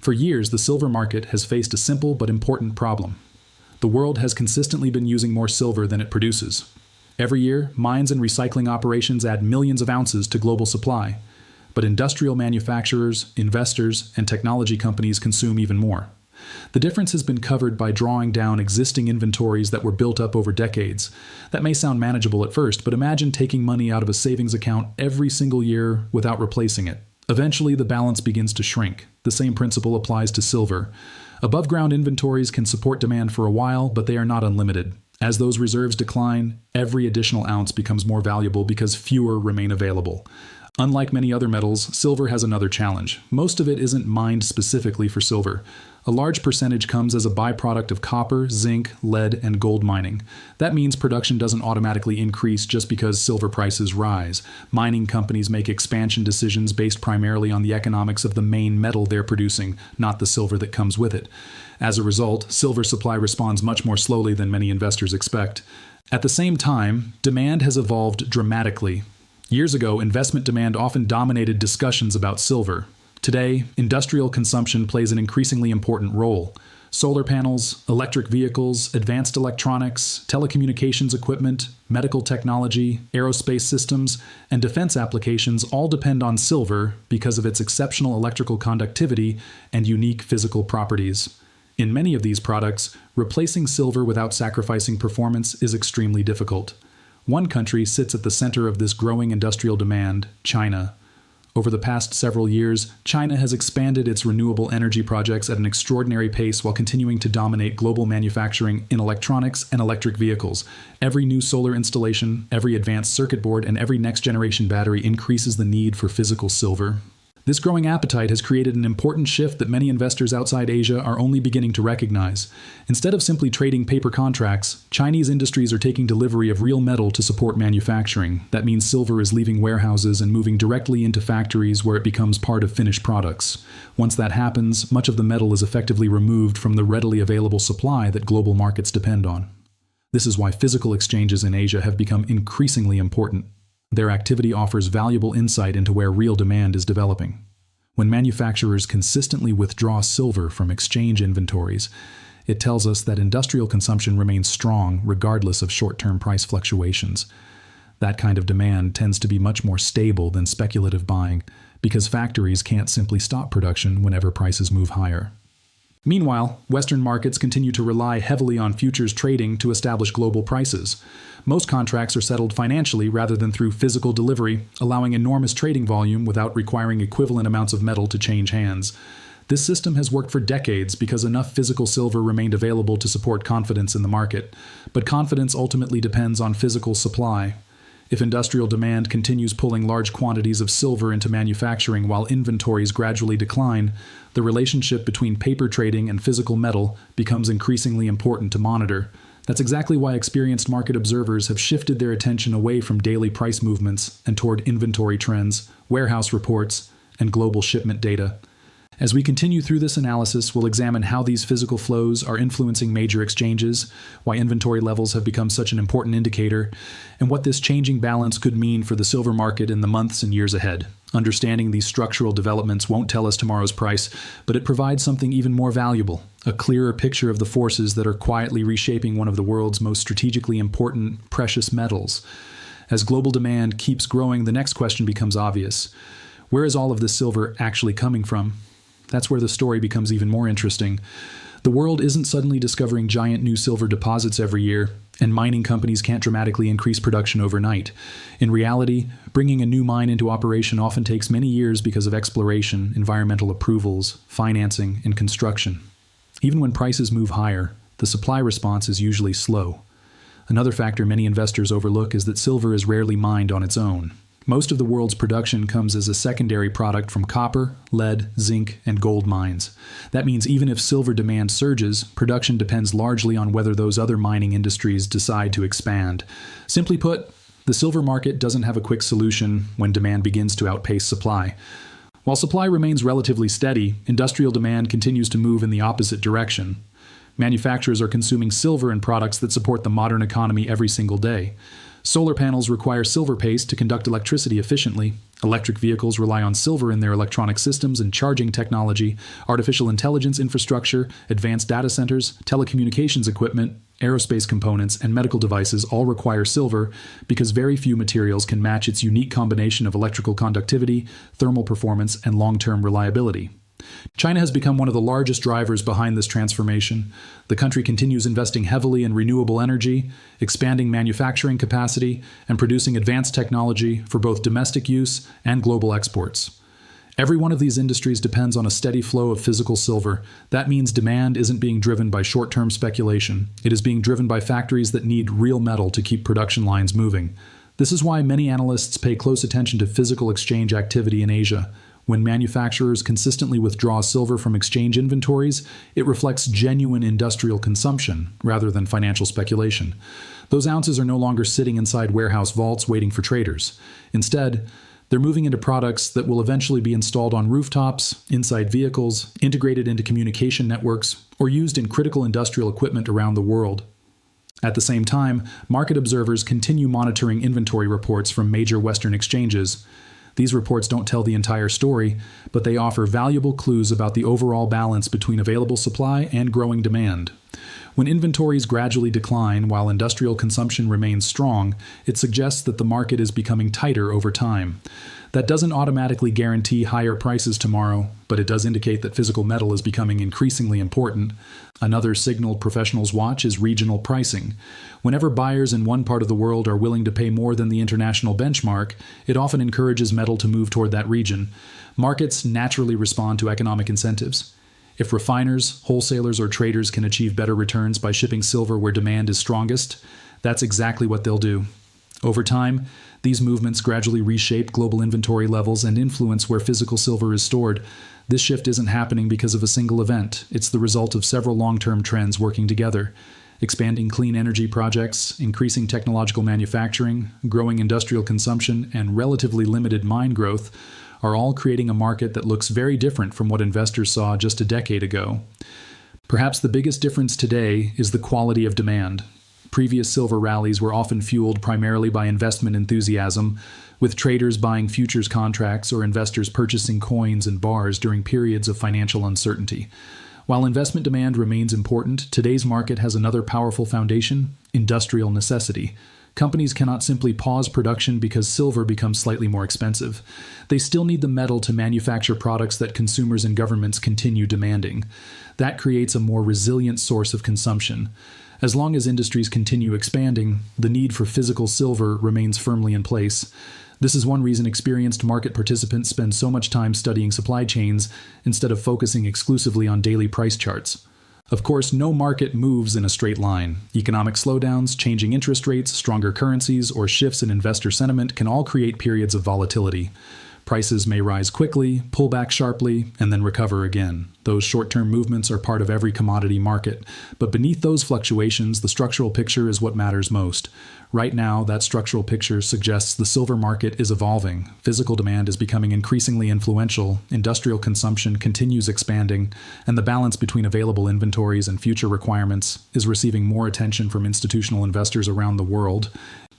For years, the silver market has faced a simple but important problem. The world has consistently been using more silver than it produces. Every year, mines and recycling operations add millions of ounces to global supply. But industrial manufacturers, investors, and technology companies consume even more. The difference has been covered by drawing down existing inventories that were built up over decades. That may sound manageable at first, but imagine taking money out of a savings account every single year without replacing it. Eventually, the balance begins to shrink. The same principle applies to silver. Above-ground inventories can support demand for a while, but they are not unlimited. As those reserves decline, every additional ounce becomes more valuable because fewer remain available. Unlike many other metals, silver has another challenge. Most of it isn't mined specifically for silver. A large percentage comes as a byproduct of copper, zinc, lead, and gold mining. That means production doesn't automatically increase just because silver prices rise. Mining companies make expansion decisions based primarily on the economics of the main metal they're producing, not the silver that comes with it. As a result, silver supply responds much more slowly than many investors expect. At the same time, demand has evolved dramatically. Years ago, investment demand often dominated discussions about silver. Today, industrial consumption plays an increasingly important role. Solar panels, electric vehicles, advanced electronics, telecommunications equipment, medical technology, aerospace systems, and defense applications all depend on silver because of its exceptional electrical conductivity and unique physical properties. In many of these products, replacing silver without sacrificing performance is extremely difficult. One country sits at the center of this growing industrial demand, China. Over the past several years, China has expanded its renewable energy projects at an extraordinary pace while continuing to dominate global manufacturing in electronics and electric vehicles. Every new solar installation, every advanced circuit board, and every next-generation battery increases the need for physical silver. This growing appetite has created an important shift that many investors outside Asia are only beginning to recognize. Instead of simply trading paper contracts, Chinese industries are taking delivery of real metal to support manufacturing. That means silver is leaving warehouses and moving directly into factories where it becomes part of finished products. Once that happens, much of the metal is effectively removed from the readily available supply that global markets depend on. This is why physical exchanges in Asia have become increasingly important. Their activity offers valuable insight into where real demand is developing. When manufacturers consistently withdraw silver from exchange inventories, it tells us that industrial consumption remains strong regardless of short-term price fluctuations. That kind of demand tends to be much more stable than speculative buying because factories can't simply stop production whenever prices move higher. Meanwhile, Western markets continue to rely heavily on futures trading to establish global prices. Most contracts are settled financially rather than through physical delivery, allowing enormous trading volume without requiring equivalent amounts of metal to change hands. This system has worked for decades because enough physical silver remained available to support confidence in the market. But confidence ultimately depends on physical supply. If industrial demand continues pulling large quantities of silver into manufacturing while inventories gradually decline, the relationship between paper trading and physical metal becomes increasingly important to monitor. That's exactly why experienced market observers have shifted their attention away from daily price movements and toward inventory trends, warehouse reports, and global shipment data. As we continue through this analysis, we'll examine how these physical flows are influencing major exchanges, why inventory levels have become such an important indicator, and what this changing balance could mean for the silver market in the months and years ahead. Understanding these structural developments won't tell us tomorrow's price, but it provides something even more valuable, a clearer picture of the forces that are quietly reshaping one of the world's most strategically important precious metals. As global demand keeps growing, the next question becomes obvious. Where is all of this silver actually coming from? That's where the story becomes even more interesting. The world isn't suddenly discovering giant new silver deposits every year, and mining companies can't dramatically increase production overnight. In reality, bringing a new mine into operation often takes many years because of exploration, environmental approvals, financing, and construction. Even when prices move higher, the supply response is usually slow. Another factor many investors overlook is that silver is rarely mined on its own. Most of the world's production comes as a secondary product from copper, lead, zinc, and gold mines. That means even if silver demand surges, production depends largely on whether those other mining industries decide to expand. Simply put, the silver market doesn't have a quick solution when demand begins to outpace supply. While supply remains relatively steady, industrial demand continues to move in the opposite direction. Manufacturers are consuming silver in products that support the modern economy every single day. Solar panels require silver paste to conduct electricity efficiently. Electric vehicles rely on silver in their electronic systems and charging technology. Artificial intelligence infrastructure, advanced data centers, telecommunications equipment, aerospace components, and medical devices all require silver because very few materials can match its unique combination of electrical conductivity, thermal performance, and long-term reliability. China has become one of the largest drivers behind this transformation. The country continues investing heavily in renewable energy, expanding manufacturing capacity, and producing advanced technology for both domestic use and global exports. Every one of these industries depends on a steady flow of physical silver. That means demand isn't being driven by short-term speculation. It is being driven by factories that need real metal to keep production lines moving. This is why many analysts pay close attention to physical exchange activity in Asia. When manufacturers consistently withdraw silver from exchange inventories, it reflects genuine industrial consumption rather than financial speculation. Those ounces are no longer sitting inside warehouse vaults waiting for traders. Instead, they're moving into products that will eventually be installed on rooftops, inside vehicles, integrated into communication networks, or used in critical industrial equipment around the world. At the same time, market observers continue monitoring inventory reports from major Western exchanges. These reports don't tell the entire story, but they offer valuable clues about the overall balance between available supply and growing demand. When inventories gradually decline while industrial consumption remains strong, it suggests that the market is becoming tighter over time. That doesn't automatically guarantee higher prices tomorrow, but it does indicate that physical metal is becoming increasingly important. Another signal professionals watch is regional pricing. Whenever buyers in one part of the world are willing to pay more than the international benchmark, it often encourages metal to move toward that region. Markets naturally respond to economic incentives. If refiners, wholesalers, or traders can achieve better returns by shipping silver where demand is strongest, that's exactly what they'll do. Over time, these movements gradually reshape global inventory levels and influence where physical silver is stored. This shift isn't happening because of a single event. It's the result of several long-term trends working together. Expanding clean energy projects, increasing technological manufacturing, growing industrial consumption, and relatively limited mine growth are all creating a market that looks very different from what investors saw just a decade ago. Perhaps the biggest difference today is the quality of demand. Previous silver rallies were often fueled primarily by investment enthusiasm, with traders buying futures contracts or investors purchasing coins and bars during periods of financial uncertainty. While investment demand remains important, today's market has another powerful foundation: industrial necessity. Companies cannot simply pause production because silver becomes slightly more expensive. They still need the metal to manufacture products that consumers and governments continue demanding. That creates a more resilient source of consumption. As long as industries continue expanding, the need for physical silver remains firmly in place. This is one reason experienced market participants spend so much time studying supply chains instead of focusing exclusively on daily price charts. Of course, no market moves in a straight line. Economic slowdowns, changing interest rates, stronger currencies, or shifts in investor sentiment can all create periods of volatility. Prices may rise quickly, pull back sharply, and then recover again. Those short-term movements are part of every commodity market. But beneath those fluctuations, the structural picture is what matters most. Right now, that structural picture suggests the silver market is evolving. Physical demand is becoming increasingly influential, industrial consumption continues expanding, and the balance between available inventories and future requirements is receiving more attention from institutional investors around the world.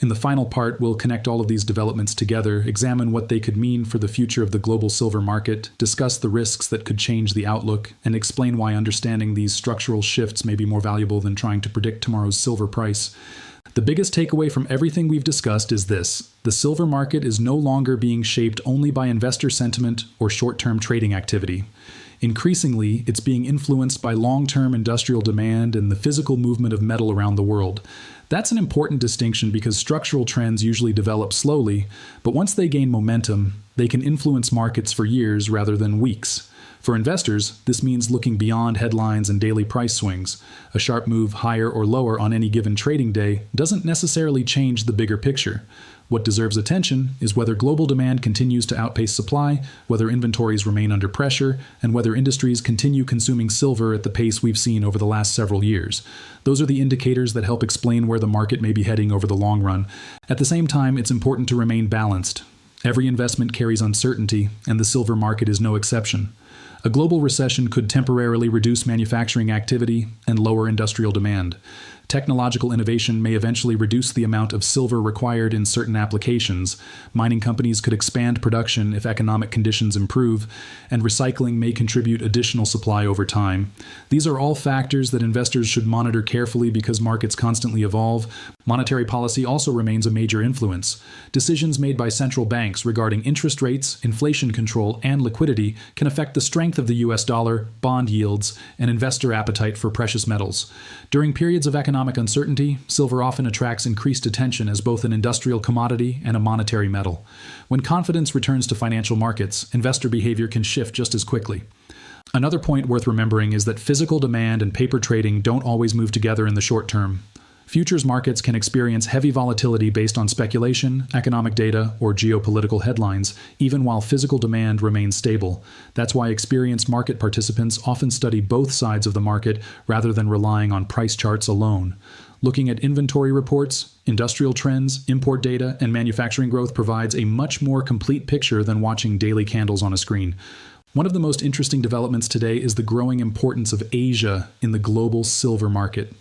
In the final part, we'll connect all of these developments together, examine what they could mean for the future of the global silver market, discuss the risks that could change the outlook, and explain why understanding these structural shifts may be more valuable than trying to predict tomorrow's silver price. The biggest takeaway from everything we've discussed is this: the silver market is no longer being shaped only by investor sentiment or short-term trading activity. Increasingly, it's being influenced by long-term industrial demand and the physical movement of metal around the world. That's an important distinction because structural trends usually develop slowly, but once they gain momentum, they can influence markets for years rather than weeks. For investors, this means looking beyond headlines and daily price swings. A sharp move higher or lower on any given trading day doesn't necessarily change the bigger picture. What deserves attention is whether global demand continues to outpace supply, whether inventories remain under pressure, and whether industries continue consuming silver at the pace we've seen over the last several years. Those are the indicators that help explain where the market may be heading over the long run. At the same time, it's important to remain balanced. Every investment carries uncertainty, and the silver market is no exception. A global recession could temporarily reduce manufacturing activity and lower industrial demand. Technological innovation may eventually reduce the amount of silver required in certain applications. Mining companies could expand production if economic conditions improve, and recycling may contribute additional supply over time. These are all factors that investors should monitor carefully because markets constantly evolve. Monetary policy also remains a major influence. Decisions made by central banks regarding interest rates, inflation control, and liquidity can affect the strength of the US dollar, bond yields, and investor appetite for precious metals. During periods of economic uncertainty, silver often attracts increased attention as both an industrial commodity and a monetary metal. When confidence returns to financial markets, investor behavior can shift just as quickly. Another point worth remembering is that physical demand and paper trading don't always move together in the short term. Futures markets can experience heavy volatility based on speculation, economic data, or geopolitical headlines, even while physical demand remains stable. That's why experienced market participants often study both sides of the market rather than relying on price charts alone. Looking at inventory reports, industrial trends, import data, and manufacturing growth provides a much more complete picture than watching daily candles on a screen. One of the most interesting developments today is the growing importance of Asia in the global silver market.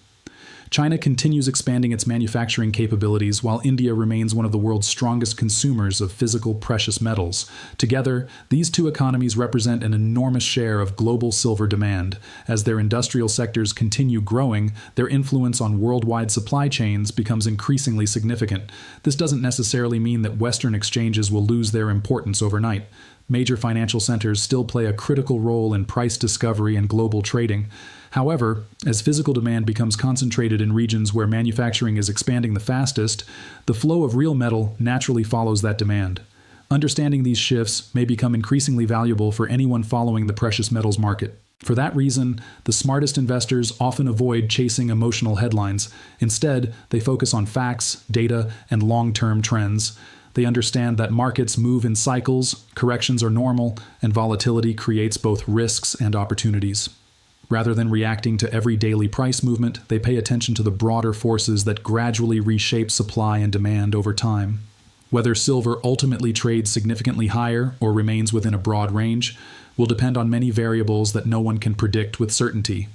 China continues expanding its manufacturing capabilities while India remains one of the world's strongest consumers of physical precious metals. Together, these two economies represent an enormous share of global silver demand. As their industrial sectors continue growing, their influence on worldwide supply chains becomes increasingly significant. This doesn't necessarily mean that Western exchanges will lose their importance overnight. Major financial centers still play a critical role in price discovery and global trading. However, as physical demand becomes concentrated in regions where manufacturing is expanding the fastest, the flow of real metal naturally follows that demand. Understanding these shifts may become increasingly valuable for anyone following the precious metals market. For that reason, the smartest investors often avoid chasing emotional headlines. Instead, they focus on facts, data, and long-term trends. They understand that markets move in cycles, corrections are normal, and volatility creates both risks and opportunities. Rather than reacting to every daily price movement, they pay attention to the broader forces that gradually reshape supply and demand over time. Whether silver ultimately trades significantly higher or remains within a broad range will depend on many variables that no one can predict with certainty.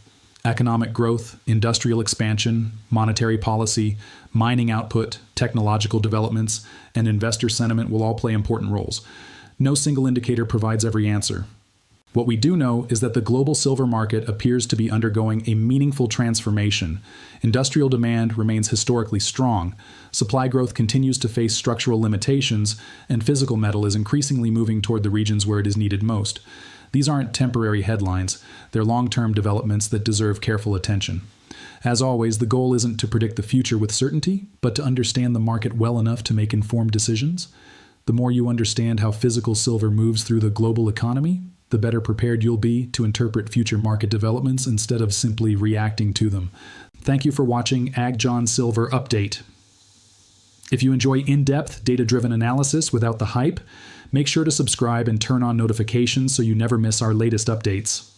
Economic growth, industrial expansion, monetary policy, mining output, technological developments, and investor sentiment will all play important roles. No single indicator provides every answer. What we do know is that the global silver market appears to be undergoing a meaningful transformation. Industrial demand remains historically strong, supply growth continues to face structural limitations, and physical metal is increasingly moving toward the regions where it is needed most. These aren't temporary headlines, they're long-term developments that deserve careful attention. As always, the goal isn't to predict the future with certainty, but to understand the market well enough to make informed decisions. The more you understand how physical silver moves through the global economy, the better prepared you'll be to interpret future market developments instead of simply reacting to them. Thank you for watching AgJohn Silver Update. If you enjoy in-depth, data-driven analysis without the hype, make sure to subscribe and turn on notifications so you never miss our latest updates.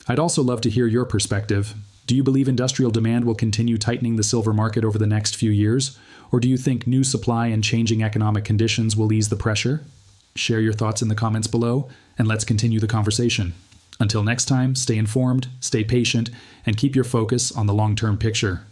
I'd also love to hear your perspective. Do you believe industrial demand will continue tightening the silver market over the next few years? Or do you think new supply and changing economic conditions will ease the pressure? Share your thoughts in the comments below, and let's continue the conversation. Until next time, stay informed, stay patient, and keep your focus on the long-term picture.